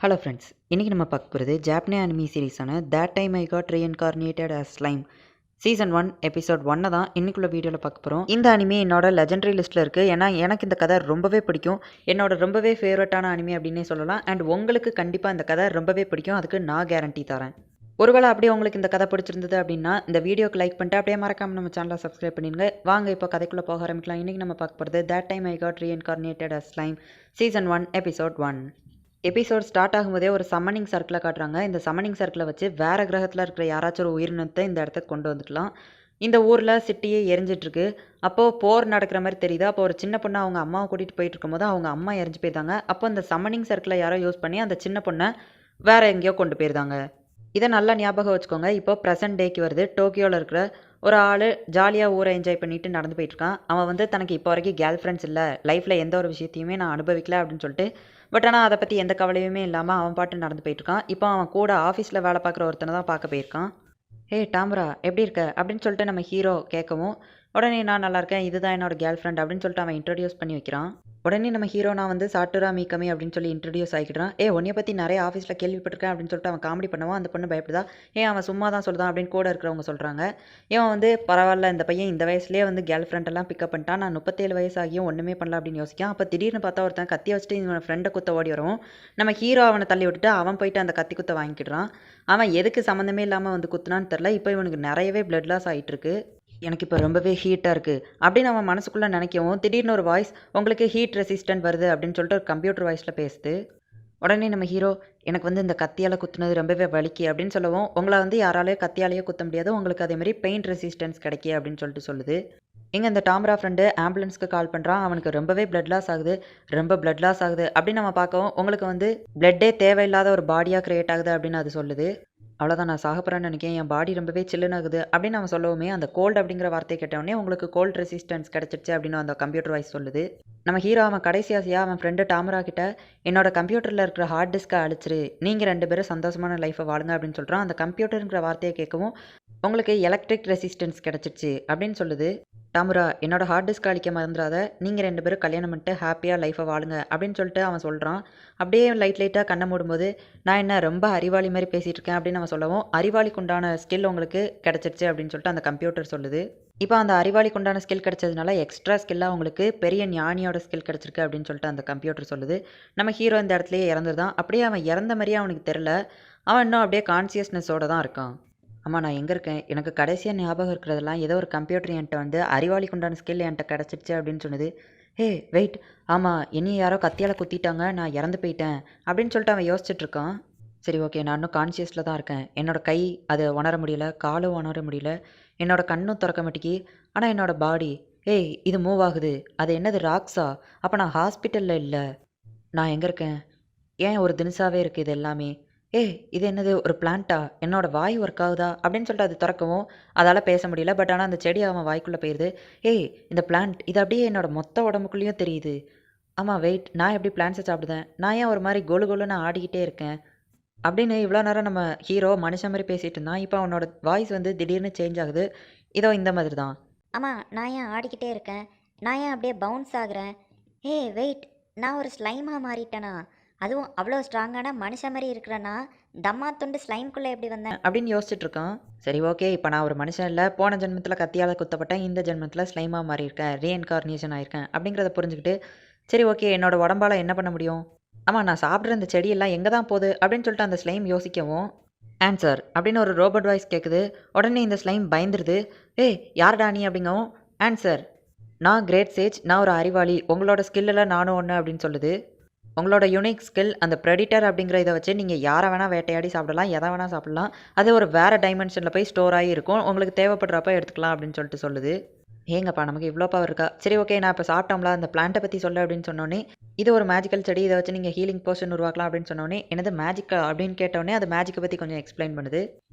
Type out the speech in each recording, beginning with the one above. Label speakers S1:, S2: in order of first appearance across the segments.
S1: Hello friends, இன்றைக்கி நம்ம பார்க்க போகிறது ஜாப்பனே அனிமி சீரிஸான that time I got reincarnated as slime season 1 episode 1 தான் இன்னைக்குள்ள வீடியோவில் பார்க்க போகிறோம். இந்த அனிமி என்னோட லெஜெண்டரி லிஸ்ட்டில் இருக்குது. ஏன்னா எனக்கு இந்த கதை ரொம்பவே பிடிக்கும். என்னோட ரொம்பவே ஃபேவரட்டான அனிமி அப்படின்னே சொல்லலாம். அண்ட் உங்களுக்கு கண்டிப்பாக இந்த கதை ரொம்பவே பிடிக்கும். அதுக்கு நான் கேரண்டி தரேன். ஒருவேளை அப்படியே உங்களுக்கு இந்த கதை பிடிச்சிருந்தது அப்படின்னா இந்த வீடியோக்கு லைக் பண்ணிட்டு அப்படியே மறக்காமல் நம்ம சேனலை சப்ஸ்கிரைப் பண்ணிடுங்க. வாங்க இப்போ கதைக்குள்ளே போக ஆரம்பிக்கலாம். இன்றைக்கி நம்ம பார்க்க போகிறது that time I got reincarnated as slime season 1 episode 1. Episode start ஆகும்போதே ஒரு சம்மனிங் சர்க்கிளை காட்டுறாங்க. இந்த சம்மனிங் சர்க்கிளை வச்சு வேறு கிரகத்தில் இருக்கிற யாராச்சும் ஒரு உயிரினத்தை இந்த இடத்துக்கு கொண்டு வந்துக்கலாம். இந்த ஊரில் சிட்டியே எரிஞ்சிட்ருக்கு. அப்போது போர் நடக்கிற மாதிரி தெரியுது. அப்போ ஒரு சின்ன பொண்ணை அவங்க அம்மாவை கூட்டிகிட்டு போயிட்டு இருக்கும்போது அவங்க அம்மா எரிஞ்சு போயிருந்தாங்க. அப்போ இந்த சம்மனிங் சர்க்கிளை யாரோ யூஸ் பண்ணி அந்த சின்ன பொண்ணை வேறு எங்கேயோ கொண்டு போயிருந்தாங்க. இதை நல்லா ஞாபகம் வச்சுக்கோங்க. இப்போ ப்ரெசன்ட் டேக்கு வருது. டோக்கியோவில் இருக்கிற ஒரு ஆள் ஜாலியாக ஊரை என்ஜாய் பண்ணிட்டு நடந்து போயிட்டுருக்கான். அவன் வந்து தனக்கு இப்போ வரைக்கும் கேர்ள் ஃப்ரெண்ட்ஸ் இல்லை, லைஃப்பில் எந்த ஒரு விஷயத்தையுமே நான் அனுபவிக்கல அப்படின்னு சொல்லிட்டு, பட் ஆனால் அதை பற்றி எந்த கவலையுமே இல்லாமல் அவன் பாட்டு நடந்து போயிட்டுருக்கான். இப்போ அவன் கூட ஆஃபீஸில் வேலை பார்க்குற ஒருத்தனை தான் பார்க்க போயிருக்கான். ஹே டாம்ரா, எப்படி இருக்க அப்படின்னு சொல்லிட்டு நம்ம ஹீரோ கேட்கவும், உடனே நான் நல்லா இருக்கேன், இதுதான் என்னோட கேர்ள் ஃப்ரெண்ட் அப்படின்னு சொல்லிட்டு அவன் இன்ட்ரடியூஸ் பண்ணி வைக்கிறான். உடனே நம்ம ஹீரோ நான் வந்து சாட்டுரா மீக்கமி அப்படின்னு சொல்லி இன்ட்ரடியூஸ் ஆகிக்கிறான். உன்னைய பற்றி நிறைய ஆஃபீஸில் கேள்விப்பட்டிருக்கேன் அப்படின்னு சொல்லிட்டு அவன் காமெடி பண்ணுவான். அந்த பொண்ணு பயப்படுதா. அவன் சும்மா தான் சொல்லுதான் அப்படின்னு கூட இருக்கிறவங்க சொல்கிறாங்க. இவன் வந்து பரவாயில்ல, இந்த பையன் இந்த வயசுலேயே வந்து கேர்ள் ஃப்ரெண்டெல்லாம் பிக்கப் பண்ணிட்டான், நான் 37 வயசு ஆகியும் ஒன்றுமே பண்ணல அப்படின்னு யோசிக்கான். அப்போ திடீர்னு பார்த்தா ஒருத்தன் கத்தி வச்சுட்டு இவன் ஃப்ரெண்டை குத்த ஓடி வரும். நம்ம ஹீரோ அவனை தள்ளி விட்டுட்டு அவன் போயிட்டு அந்த கத்தி குத்த வாங்கிக்கிடுறான். அவன் எதுக்கு சம்மந்தமே இல்லாமல் வந்து குத்துனான்னு தெரில. இப்போ இவனுக்கு நிறையவே பிளட் லாஸ் ஆகிட்டுருக்கு. எனக்கு இப்போ ரொம்பவே ஹீட்டாக இருக்குது அப்படின்னு அவன் மனசுக்குள்ளே நினைக்கவும், திடீர்னு ஒரு வாய்ஸ் உங்களுக்கு ஹீட் ரெசிஸ்டன்ட் வருது அப்படின்னு சொல்லிட்டு ஒரு கம்ப்யூட்டர் வாய்ஸில் பேசுது. உடனே நம்ம ஹீரோ எனக்கு வந்து இந்த கத்தியால் குத்துனது ரொம்பவே வலிக்கு அப்படின்னு சொல்லவும், உங்களை வந்து யாராலேயும் கத்தியாலேயே குத்த முடியாது, உங்களுக்கு அதேமாதிரி பெயின் ரெசிஸ்டன்ஸ் கிடைக்கி அப்படின்னு சொல்லிட்டு சொல்லுது. இந்த டாம்ரா ஃப்ரெண்டு ஆம்புலன்ஸ்க்கு கால் பண்ணுறான். அவனுக்கு ரொம்பவே பிளட் லாஸ் ஆகுது, ரொம்ப பிளட் லாஸ் ஆகுது அப்படின்னு நம்ம பார்க்கவும், உங்களுக்கு வந்து பிளட்டே தேவையில்லாத ஒரு பாடியாக க்ரியேட் ஆகுது அப்படின்னு அது சொல்லுது. அவ்வளோதான், நான் சாகப்போறேன்னு நினைக்கிறேன், என் பாடி ரொம்பவே சில்லுன்னு ஆகுது அப்படின்னு அவன் சொல்லவுமே, அந்த கோல்டு அப்படிங்கிற வார்த்தையை கேட்டவுடனே உங்களுக்கு கோல்டு ரெசிஸ்டன்ஸ் கிடச்சிருச்சு அப்படின்னு அந்த கம்ப்யூட்டர் வாய்ஸ் சொல்லுது. நம்ம ஹீரோ அவன் கடைசி ஆசையாக அவன் ஃப்ரெண்டு டாமரா கிட்ட என்னோட கம்ப்யூட்டரில் இருக்கிற ஹார்ட் டிஸ்க்கை அழிச்சிரு, நீங்கள் 2 பேரும் சந்தோஷமான லைஃப்பை வாழுங்க அப்படின்னு சொல்கிறான். அந்த கம்ப்யூட்டருங்கிற வார்த்தையை கேட்கவும் உங்களுக்கு எலக்ட்ரிக் ரெசிஸ்டன்ஸ் கிடச்சிருச்சு அப்படின்னு சொல்லுது. டாமுரா, என்னோட ஹார்ட் டிஸ்க் அழிக்க மறந்துடாத, நீங்கள் 2 பேரும் கல்யாணம் பண்ணிட்டு ஹாப்பியாக லைஃப்பை வாழுங்க அப்படின்னு சொல்லிட்டு அவன் சொல்கிறான். அப்படியே லைட்டாக கண்ணை மூடும்போது, நான் என்ன ரொம்ப அறிவாளி மாதிரி பேசிகிட்டு இருக்கேன் அப்படின்னு அவன் சொல்லவும், அறிவாளிக்கு உண்டான ஸ்கில் உங்களுக்கு கிடச்சிருச்சு அப்படின்னு சொல்லிட்டு அந்த கம்ப்யூட்டர் சொல்லுது. இப்போ அந்த அறிவாளிக்கு உண்டான ஸ்கில் கிடச்சதுனால எக்ஸ்ட்ரா ஸ்கில்லாக உங்களுக்கு பெரிய ஞானியோட ஸ்கில் கிடச்சிருக்கு அப்படின்னு சொல்லிட்டு அந்த கம்ப்யூட்டர் சொல்லுது. நம்ம ஹீரோ இந்த இடத்துலையே இறந்துதான். அப்படியே அவன் இறந்த மாதிரியே அவனுக்கு தெரில. அவன் இன்னும் அப்படியே கான்சியஸ்னஸோடு தான் இருக்கான். ஆமாம், நான் எங்கே இருக்கேன், எனக்கு கடைசியாக ஞாபகம் இருக்கிறதெல்லாம் ஏதோ ஒரு கம்ப்யூட்டர் என்கிட்ட வந்து அறிவாளிக்கு உண்டான ஸ்கில் என்கிட்ட கிடச்சிருச்சு அப்படின்னு சொன்னது. வெயிட், ஆமாம், என்னையும் யாரோ கத்தியால் குத்திட்டாங்க, நான் இறந்து போயிட்டேன் அப்படின்னு சொல்லிட்டு அவன் யோசிச்சுட்ருக்கான். சரி, ஓகே, நான் இன்னும் கான்சியஸில் தான் இருக்கேன். என்னோடய கை அதை உணர முடியல, காலும் உணர முடியல, என்னோடய கண்ணும் திறக்க மாட்டேங்கி. ஆனால் என்னோடய பாடி இது மூவ் ஆகுது. அது என்னது, ராக்ஸா? அப்போ நான் ஹாஸ்பிட்டலில் இல்லை, நான் எங்கே இருக்கேன்? ஏன் ஒரு தினசாவே இருக்குது இது எல்லாமே? இது என்னது, ஒரு பிளான்ட்டா? என்னோட வாய் ஒர்க் ஆகுதா அப்படின்னு சொல்லிட்டு அது திறக்கவும் அதால் பேச முடியல. பட் ஆனால் அந்த செடி அவன் வாய்க்குள்ளே போயிடுது. இந்த பிளான்ட் இது அப்படியே என்னோட மொத்த உடம்புக்குள்ளேயும் தெரியுது. ஆமாம், வெயிட், நான் எப்படி பிளான்ட்ஸை சாப்பிடுதேன்? நான் ஏன் ஒரு மாதிரி கோலு கோலுன்னு ஆடிக்கிட்டே இருக்கேன் அப்படின்னு இவ்வளோ நேரம் நம்ம ஹீரோ மனுஷன் மாதிரி பேசிகிட்டு இருந்தான். இப்போ அவனோட வாய்ஸ் வந்து திடீர்னு சேஞ்ச் ஆகுது. இதோ இந்த மாதிரி தான்.
S2: ஆமாம், நான் ஏன் ஆடிக்கிட்டே இருக்கேன்? நான் ஏன் அப்படியே பவுன்ஸ் ஆகுறேன்? வெயிட், நான் ஒரு ஸ்லைமாக மாறிட்டேனா? அதுவும் அவ்வளோ ஸ்ட்ராங்கான மனுஷன் மாதிரி இருக்கிறேன்னா தம்மா துண்டு ஸ்லைம்குள்ளே எப்படி வந்தேன்
S1: அப்படின்னு யோசிச்சுட்டு இருக்கான். சரி, ஓகே, இப்போ நான் ஒரு மனுஷன் இல்லை, போன ஜென்மத்தில் கத்தியால் குத்தப்பட்டேன், இந்த ஜென்மத்தில் ஸ்லைமாக மாறியிருக்கேன், ரீஎன்கார்னேஷன் ஆயிருக்கேன் அப்படிங்கிறத புரிஞ்சுக்கிட்டு, சரி, ஓகே, என்னோட உடம்பால் என்ன பண்ண முடியும்? ஆமாம், நான் சாப்பிட்ற இந்த செடியெல்லாம் எங்கே தான் போகுது அப்படின்னு சொல்லிட்டு அந்த ஸ்லைம் யோசிக்கவும், ஆன்சர் அப்படின்னு ஒரு ரோபோட் வாய்ஸ் கேட்குது. உடனே இந்த ஸ்லைம் பயந்துருது. யார்டா நீ அப்படிங்கவும், ஆன்சர், நான் கிரேட் சேஜ், நான் ஒரு அறிவாளி, உங்களோட ஸ்கில்லில் நானும் ஒன்று அப்படின்னு சொல்லுது. உங்களோட யூனிக் ஸ்கில் அந்த ப்ரெடிட்டர் அப்படிங்கிற இதை வச்சு நீங்கள் யாரை வேணால் வேட்டையாடி சாப்பிடலாம், எதை வேணால் சாப்பிடலாம், அது ஒரு வேறு டைமென்ஷனில் போய் ஸ்டோர் ஆகி இருக்கும், உங்களுக்கு தேவைப்படுறப்ப எடுத்துக்கலாம் அப்படின்னு சொல்லிட்டு சொல்லுது. ஏங்கப்பா, நமக்கு இவ்வளோ பவர் இருக்கா? சரி, ஓகே, நான் இப்போ சாப்பிட்டோம்ல, அந்த பிளான்ட்டை பற்றி சொல்ல அப்படின்னு சொன்னோன்னே, இது ஒரு மேஜிக்கல் செடி, இதை வச்சு நீங்கள் ஹீலிங் போர்ஷன் உருவாக்கலாம் அப்படின்னு சொன்னோன்னே, என்னது மேஜிக்கா அப்படின்னு கேட்டோடனே அது மேஜிக்கை பற்றி கொஞ்சம் எக்ஸ்பிளைன் பண்ணுது.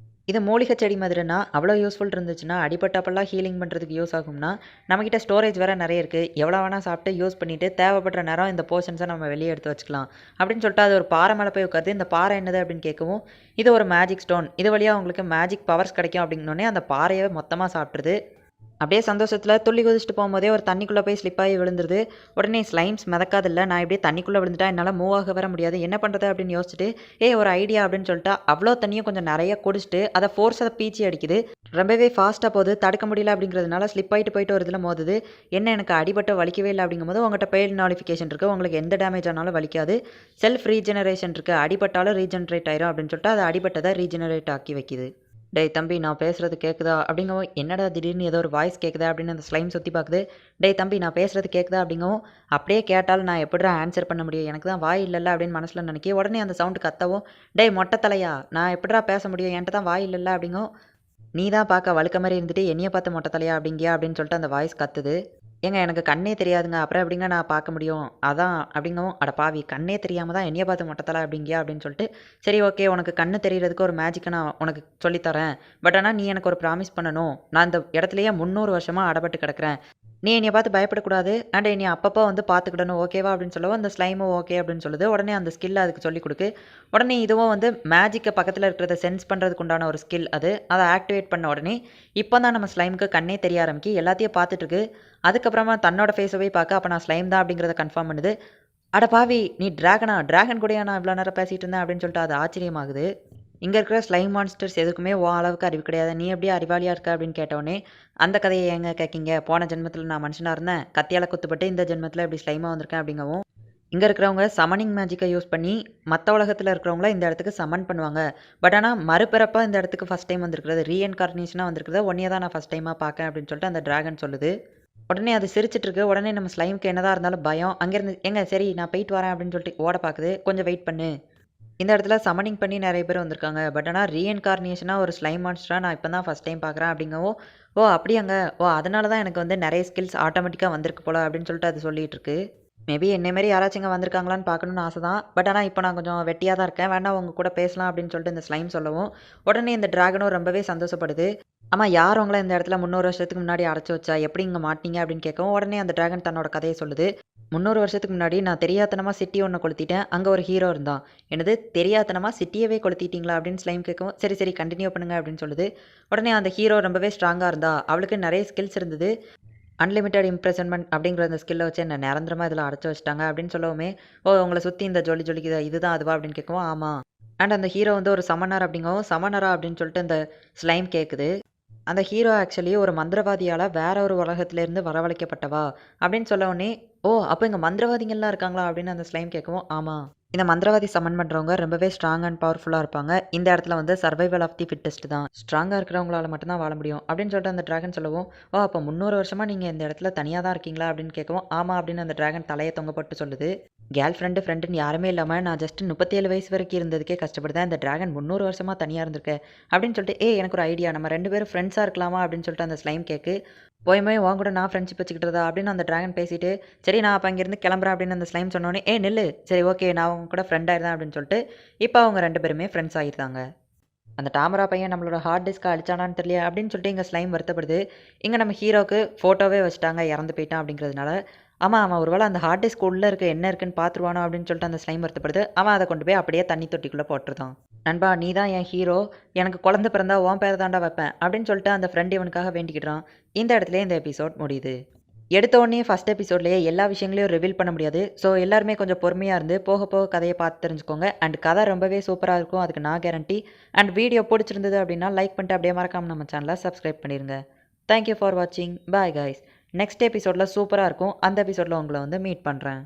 S1: இது மூலிகை செடி மாதிரினா அவ்வளோ யூஸ்ஃபுல் இருந்துச்சுன்னா, அடிப்பட்டப்பெல்லாம் ஹீலிங் பண்ணுறதுக்கு யூஸ் ஆகும்னா, நம்மக்கிட்ட ஸ்டோரேஜ் வேறு நிறைய இருக்குது, எவ்வளோ வேணால் சாப்பிட்டு யூஸ் பண்ணிவிட்டு தேவைப்படுற நேரம் இந்த போர்ஷன்ஸை நம்ம வெளியே எடுத்து வச்சுக்கலாம் அப்படின்னு சொல்லிட்டு அது ஒரு பாறை மேலே போய் உட்காந்து, இந்த பாறை என்னது அப்படின்னு கேட்கவும், இது ஒரு மேஜிக் ஸ்டோன், இது வழியாக உங்களுக்கு மேஜிக் பவர்ஸ் கிடைக்கும் அப்படின்னோடனே அந்த பாறையை மொத்தமாக சாப்பிட்ருது. அப்படியே சந்தோஷத்தில் துள்ளி குதிச்சுட்டு போகும்போதே ஒரு தண்ணிக்குள்ளே போய் ஸ்லிப் ஆகி விழுந்துருது. உடனே ஸ்லைம்ஸ் மிதக்காதில்ல, நான் இப்படியே தண்ணிக்குள்ளே விழுந்துட்டா என்னால் மூவ் ஆக வர முடியாது, என்ன பண்ணுறது அப்படின்னு யோசிச்சுட்டு ஒரு ஐடியா அப்படின்னு சொல்லிட்டு அவ்வளோ தண்ணியும் கொஞ்சம் நிறைய குடிச்சிட்டு அதை ஃபோர்ஸாக பீச்சி அடிக்குது. ரொம்பவே ஃபாஸ்ட்டாக போகுது, தடுக்க முடியல அப்படிங்கிறதுனால ஸ்லிப் ஆகிட்டு போயிட்டு ஒரு இதில் மோதுது. என்ன எனக்கு அடிபட்ட வலிக்கவே இல்லை அப்படிங்கும்போது உங்கள்கிட்ட பெய்டு நாலிஃபிகேஷன் இருக்குது, உங்களுக்கு எந்த டேமேஜ் ஆனாலும் வலிக்காது, செல்ஃப் ரீஜெனரேஷன் இருக்குது, அடிபட்டாலும் ரீஜெனரேட் ஆயிரும் அப்படின்னு சொல்லிட்டு அதை அடிபட்டதை ரீஜெனரேட் ஆக்கி வைக்குது. டேய் தம்பி நான் பேசுகிறது கேட்குதா அப்படிங்கவும், என்னடா திடீர்னு ஏதோ ஒரு வாய்ஸ் கேட்குதா அப்படின்னு அந்த ஸ்லைம் சுற்றி பார்க்குது. டேய் தம்பி நான் பேசுகிறது கேட்குதா அப்படிங்கவும், அப்படியே கேட்டாலும் நான் எப்படிடா ஆன்சர் பண்ண முடியும், எனக்கு தான் வாய் இல்லைல்ல அப்படின்னு மனசில் நினைக்க. உடனே அந்த சவுண்டு கத்தவும், டேய் மொட்டை தலையா நான் எப்படிடா பேச முடியும், என்கிட்ட தான் வாய் இல்லைல்ல அப்படிங்கவும், நீ தான் பார்க்க வழுக்க மாதிரி இருந்துட்டு என்னைய பார்த்து மொட்டை தலையா அப்படிங்கியா அப்படின்னு சொல்லிட்டு அந்த வாய்ஸ் கத்துது. ஏங்க எனக்கு கண்ணே தெரியாதுங்க, அப்புறம் எப்படிங்க நான் பார்க்க முடியும், அதான் அப்படிங்கவும், அட பாவி கண்ணே தெரியாமல் தான் என்னைய பார்த்து மொட்டை தலை அப்படிங்கியா அப்படின்னு சொல்லிட்டு, சரி ஓகே உனக்கு கண்ணு தெரியறதுக்கு ஒரு மேஜிக்கை நான் உனக்கு சொல்லித்தரேன், பட் ஆனால் நீ எனக்கு ஒரு ப்ராமிஸ் பண்ணணும், நான் இந்த இடத்துலையே 300 வருஷமாக அடப்பட்டு கிடக்கிறேன், நீ என்னைய பார்த்து பயப்படக்கூடாது அண்ட் என்னை அப்பப்போ வந்து பார்த்துக்கிடணும் ஓகேவா அப்படின்னு சொல்லவும் அந்த ஸ்லைமும் ஓகே அப்படின்னு சொல்லுது. உடனே அந்த ஸ்கில் அதுக்கு சொல்லிக் கொடுக்கு. உடனே இதுவும் வந்து மேஜிக்கை பக்கத்தில் இருக்கிறத சென்ஸ் பண்ணுறதுக்கு உண்டான ஒரு ஸ்கில் அதை ஆக்டிவேட் பண்ண உடனே இப்போ தான் நம்ம ஸ்லைமுக்கு கண்ணே தெரிய ஆரம்பிக்கி எல்லாத்தையும் பார்த்துட்ருக்கு. அதுக்கப்புறமா தன்னோட ஃபேஸை பார்க்க அப்போ நான் ஸ்லைம் தான் அப்படிங்கிறத கன்ஃபார்ம் பண்ணுது. அட பாவி நீ டிராகன் கூடயா நான் இவ்வளோ நேரம் பேசிகிட்டு இருந்தேன் அப்படின்னு சொல்லிட்டு அது ஆச்சரியமாகுது. இங்கே இருக்கிற ஸ்லைம் மான்ஸ்டர்ஸ் எதுக்குமே அளவுக்கு அறிவு கிடையாது, நீ எப்படி அறிவாளியாக இருக்க அப்படின்னு கேட்டோடனே, அந்த கதையை ஏங்க கேட்கிங்க, போன ஜென்மத்தில் நான் மனுஷனாக இருந்தேன், கத்தியால் குத்துப்பட்டு இந்த ஜென்மத்தில் இப்படி ஸ்லைமாக வந்திருக்கேன் அப்படிங்கவும், இங்கே இருக்கிறவங்க சமனிங் மேஜிக்கை யூஸ் பண்ணி மற்ற உலகத்தில் இருக்கிறவங்கள இந்த இடத்துக்கு சமன் பண்ணுவாங்க. பட் ஆனால் மறுபிறப்பாக இந்த இடத்துக்கு ஃபஸ்ட் டைம் வந்திருக்கிறது, ரீஎன்கார்னேஷனாக வந்திருக்கிறது ஒன்றையே தான் நான் ஃபஸ்ட் டைமாக பார்க்கேன் அப்படின்னு சொல்லிட்டு அந்த டிராகன் சொல்லுது. உடனே அது சிரிச்சிட்டு இருக்கு. உடனே நம்ம ஸ்லைமுக்கு என்னதான் இருந்தாலும் பயம். அங்கேருந்து எங்க சரி நான் போயிட்டு வரேன் அப்படின்னு சொல்லிட்டு ஓட பார்க்குது. கொஞ்சம் வெயிட் பண்ணு, இந்த இடத்துல சமனிங் பண்ணி நிறைய பேர் வந்திருக்காங்க, பட் ஆனால் ரீஎன்கார்னேஷனாக ஒரு ஸ்லைம் மான்ஸ்டராக நான் இப்போ தான் ஃபஸ்ட் டைம் பார்க்குறேன் அப்படிங்கவும், ஓ அப்படியாங்க, ஓ அதனால தான் எனக்கு வந்து நிறைய ஸ்கில்ஸ் ஆட்டோமேட்டிக்காக வந்திருக்கு போல அப்படின்னு சொல்லிட்டு அது சொல்லிட்டு இருக்கு. மேபி என்னை மாரி யாராச்சும் இங்கே வந்திருக்காங்களான்னு பார்க்கணுன்னு ஆசை தான், பட் ஆனால் இப்போ நான் கொஞ்சம் வெட்டியாக தான் இருக்கேன், வேணா உங்க கூட பேசலாம் அப்படின்னு சொல்லிட்டு இந்த ஸ்லைம் சொல்லவும், உடனே இந்த டிராகனும் ரொம்பவே சந்தோஷப்படுது. ஆமாம் யார் உங்களை இந்த இடத்துல 300 வருஷத்துக்கு முன்னாடி அடைச்சி வச்சா, எப்படி இங்கே மாட்டீங்க அப்படின்னு கேட்கவும், உடனே அந்த டிராகன் தன்னோட கதையை சொல்லுது. 300 வருஷத்துக்கு முன்னாடி நான் தெரியாதனமாக சிட்டி ஒன்று கொளுத்திட்டேன், அங்கே ஒரு ஹீரோ இருந்தான், எனது தெரியாதனமாக சிட்டியவே கொளுத்திட்டீங்களா அப்படின்னு ஸ்லைம் கேட்கவும், சரி சரி கண்டினியூ பண்ணுங்க அப்படின்னு சொல்லுது. உடனே அந்த ஹீரோ ரொம்பவே ஸ்ட்ராங்காக இருந்தா, அவளுக்கு நிறைய ஸ்கில்ஸ் இருந்தது, அன்லிமிட்டட் இம்ப்ரெசன்மெண்ட் அப்படிங்கிற அந்த ஸ்கில்லை வச்சு என்ன நிரந்தரமாக இதில் அடைச்சி வச்சிட்டாங்க அப்படின்னு சொல்லவுமே, ஓ உங்களை சுற்றி இந்த ஜொலி ஜொலிக்குதா இதுதான் அதுவா அப்படின்னு கேட்கவும், ஆமாம் அண்ட் அந்த ஹீரோ வந்து ஒரு சமணர் அப்படிங்கவும், சமணரா அப்படின்னு சொல்லிட்டு அந்த ஸ்லைம் கேட்குது. அந்த ஹீரோ ஆக்சுவலி ஒரு மந்திரவாதியால் வேற ஒரு உலகத்திலேருந்து வரவழைக்கப்பட்டவா அப்படின்னு சொல்ல உடனே, ஓ அப்போ இங்கே மந்திரவாதிகள்லாம் இருக்காங்களா அப்படின்னு அந்த ஸ்லைம் கேட்கவும், ஆமாம் இந்த மந்திரவாதி சமன் பண்ணுறவங்க ரொம்பவே ஸ்ட்ராங் அண்ட் பவர்ஃபுல்லாக இருப்பாங்க, இந்த இடத்துல வந்து சர்வைவல் ஆஃப் தி ஃபிட்டஸ்ட் தான், ஸ்ட்ராங்காக இருக்கிறவங்களால மட்டும்தான் வாழ முடியும் அப்படின்னு சொல்லிட்டு அந்த டிராகன் சொல்லவும், ஓ அப்போ 300 வருஷமாக நீங்கள் இந்த இடத்துல தனியாக தான் இருக்கீங்களா அப்படின்னு கேட்கவும், ஆமாம் அப்படின்னு அந்த டிராகன் தலையை தொங்கப்பட்டு சொல்லுது. கேர்ள் ஃப்ரெண்டுன்னு யாருமே இல்லாமல் நான் ஜஸ்ட் 37 வயசு வரைக்கும் இருந்ததுக்கே கஷ்டப்படுதேன், இந்த டிராகன் 300 வருஷமாக தனியாக இருந்திருக்கேன் அப்படின்னு சொல்லிட்டு, எனக்கு ஒரு ஐடியா, நம்ம 2 பேரும் ஃப்ரெண்ட்ஸாக இருக்கலாமா அப்படின்னு சொல்லிட்டு அந்த ஸ்லைம் கேட்கு. போய் உன் கூட நான் ஃப்ரெண்ட்ஷிப் வச்சுக்கிட்டதா அப்படின்னு அந்த டிராகன் பேசிட்டு, சரி நான் அப்போ அங்கேருந்து கிளம்புறேன் அப்படின்னு அந்த ஸ்லைம் சொன்னோன்னே, நில்லு சரி ஓகே நான் அவங்க கூட ஃப்ரெண்ட் ஆயிருந்தேன் அப்படின்னு சொல்லிட்டு இப்போ அவங்க 2 பேருமே ஃப்ரெண்ட்ஸ் ஆகிருந்தாங்க. அந்த டாமரா பையன் நம்மளோட ஹார்ட் டிஸ்க்கை அழிச்சானான்னு தெரியல அப்படின்னு சொல்லிட்டு இங்கே ஸ்லைம் வருத்தப்படுது. இங்கே நம்ம ஹீரோக்கு ஃபோட்டோவே வச்சுட்டாங்க இறந்து போயிட்டான் அப்படிங்கிறதுனால, ஆமாம் ஒருவேளை அந்த ஹார்ட் டிஸ்க் உள்ளே இருக்க என்ன இருக்குன்னு பார்த்துருவானோ அப்படின்னு சொல்லிட்டு அந்த ஸ்லைம் வருத்தப்படுது. அவன் அதை கொண்டு போய் அப்படியே தண்ணி தொட்டிக்குள்ளே போட்டுருதான். நண்பா நீ தான் என் ஹீரோ, எனக்கு குழந்தை பிறந்தா உன் பேரை தாண்டா வைப்பேன் அப்படின்னு சொல்லிட்டு அந்த ஃப்ரெண்ட் இவனுக்காக வேண்டிக்கிட்டான். இந்த இடத்துல இந்த எபிசோட் முடியுது. எடுத்த உடனே ஃபஸ்ட் எபிசோட்லேயே எல்லா விஷயங்களையும் ரிவீல் பண்ண முடியாது, ஸோ எல்லாருமே கொஞ்சம் பொறுமையாக இருந்து போக போக கதையை பார்த்து தெரிஞ்சுக்கோங்க. அண்ட் கதை ரொம்பவே சூப்பராக இருக்கும், அதுக்கு நான் கேரண்டி. அண்ட் வீடியோ பிடிச்சிருந்தது அப்படின்னா லைக் பண்ணிட்டு அப்படியே மறக்காமல் நம்ம சேனலை சப்ஸ்கிரைப் பண்ணிடுங்க. தேங்க்யூ ஃபார் வாட்சிங், பாய் கைஸ். நெக்ஸ்ட் எபிசோடில் சூப்பராக இருக்கும், அந்த எபிசோடில் உங்களை வந்து மீட் பண்ணுறேன்.